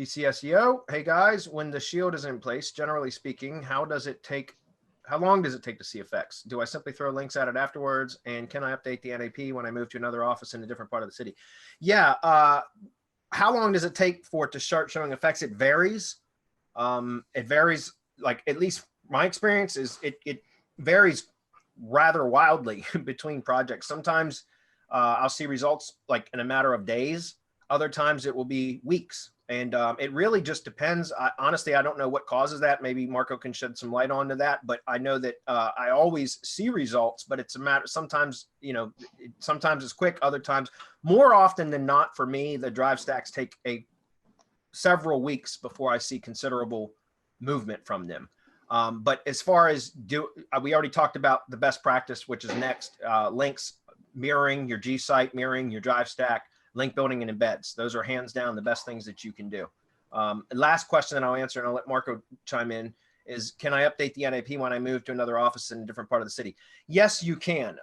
DC SEO. Hey guys, when the shield is in place, generally speaking, how long does it take to see effects? Do I simply throw links at it afterwards? And can I update the NAP when I move to another office in a different part of the city? Yeah. How long does it take for it to start showing effects? It varies. It varies, like, at least my experience is it varies rather wildly between projects. Sometimes I'll see results like in a matter of days. Other times it will be weeks. And it really just depends. Honestly, I don't know what causes that. Maybe Marco can shed some light onto that. But I know that I always see results, but it's a matter. Sometimes, sometimes it's quick. Other times, more often than not, for me, the drive stacks take several weeks before I see considerable movement from them. But as far as we already talked about the best practice, which is next, links, mirroring your G site, mirroring your drive stack, link building and embeds. Those are hands down the best things that you can do. Last question that I'll answer, and I'll let Marco chime in, is can I update the NAP when I move to another office in a different part of the city? Yes, you can.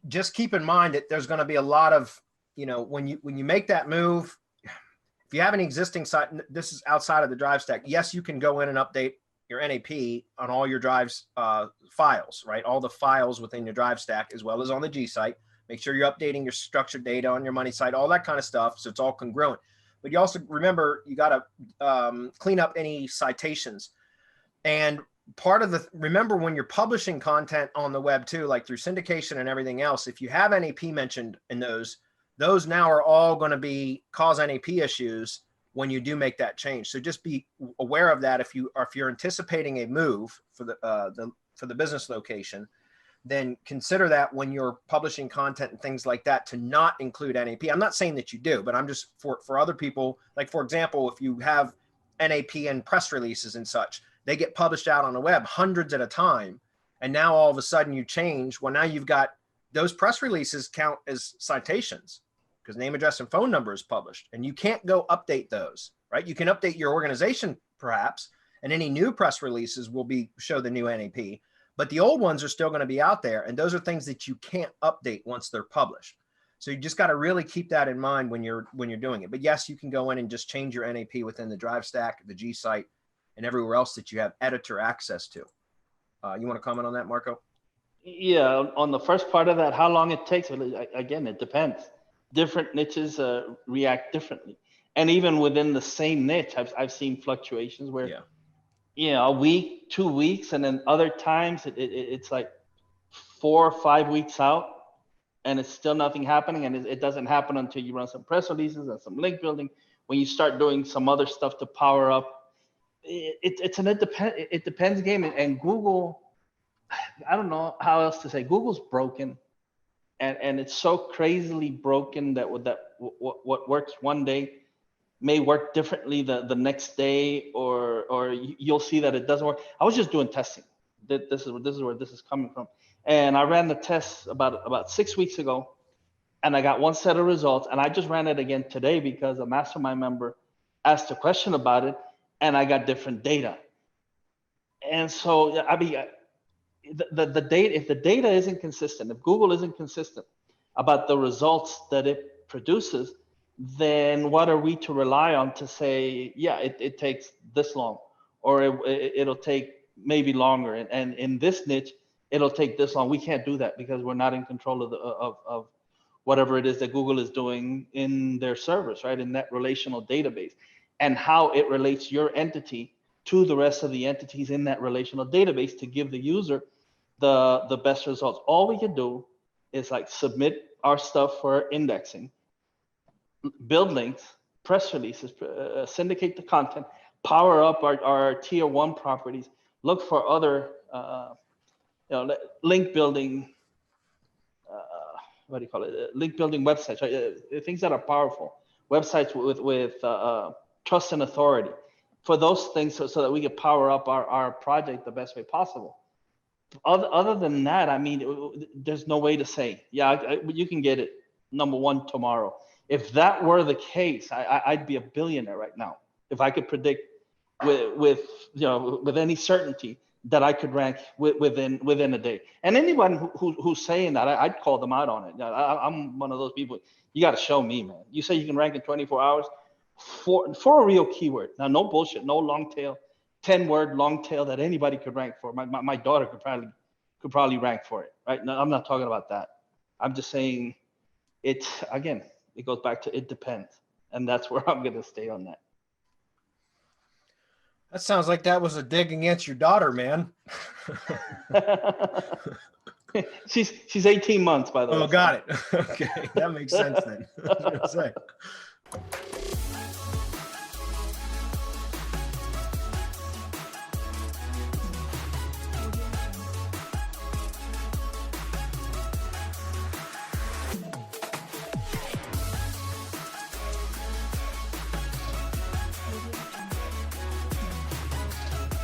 Just keep in mind that there's going to be a lot of, when you make that move, if you have an existing site, this is outside of the drive stack. Yes, you can go in and update your NAP on all your drives files, right? All the files within your drive stack, as well as on the G site. Make sure you're updating your structured data on your money site, all that kind of stuff. So it's all congruent. But you also remember, you got to clean up any citations. And remember when you're publishing content on the web too, like through syndication and everything else, if you have NAP mentioned in those now are all going to cause NAP issues when you do make that change. So just be aware of that. If you're anticipating a move for the business location, then consider that when you're publishing content and things like that to not include NAP. I'm not saying that you do, but I'm just for other people, like for example, if you have NAP and press releases and such, they get published out on the web hundreds at a time. And now all of a sudden you change. Well, now you've got those press releases count as citations because name, address, and phone number is published, and you can't go update those, right? You can update your organization perhaps, and any new press releases will show the new NAP. But the old ones are still going to be out there. And those are things that you can't update once they're published. So you just got to really keep that in mind when you're doing it. But yes, you can go in and just change your NAP within the drive stack, the G site, and everywhere else that you have editor access to. You want to comment on that, Marco? Yeah, on the first part of that, how long it takes, again, it depends. Different niches react differently. And even within the same niche, I've seen fluctuations where a week, 2 weeks, and then other times it's like 4 or 5 weeks out and it's still nothing happening. And it doesn't happen until you run some press releases and some link building. When you start doing some other stuff to power up, it depends game. And Google, I don't know how else to say, Google's broken. And it's so crazily broken that what works one day may work differently the next day, or you'll see that it doesn't work. I was just doing testing. This is where this is coming from. And I ran the test about 6 weeks ago, and I got one set of results. And I just ran it again today because a mastermind member asked a question about it, and I got different data. And so, I mean, the data, if the data isn't consistent, if Google isn't consistent about the results that it produces, then what are we to rely on to say, yeah, it takes this long, or it'll take maybe longer, and in this niche it'll take this long? We can't do that because we're not in control of whatever it is that Google is doing in their servers, right, in that relational database, and how it relates your entity to the rest of the entities in that relational database to give the user the best results. All we can do is like submit our stuff for indexing, build links, press releases, syndicate the content, power up our tier 1 properties, look for other link building, what do you call it? Link building websites, right? Things that are powerful, websites with trust and authority, for those things, so that we can power up our project the best way possible. Other than that, I mean, there's no way to say, yeah, you can get it number 1 tomorrow. If that were the case, I'd be a billionaire right now. If I could predict with any certainty that I could rank within a day. And anyone who's saying that, I'd call them out on it. I'm one of those people. You got to show me, man. You say you can rank in 24 hours. for a real keyword. Now, no bullshit, no long tail, 10-word long tail that anybody could rank for. My daughter could probably rank for it, right? No, I'm not talking about that. I'm just saying it goes back to it depends. And that's where I'm going to stay on that. That sounds like that was a dig against your daughter, man. She's 18 months, by the way. Oh, got it. Okay, that makes sense then. I was gonna say.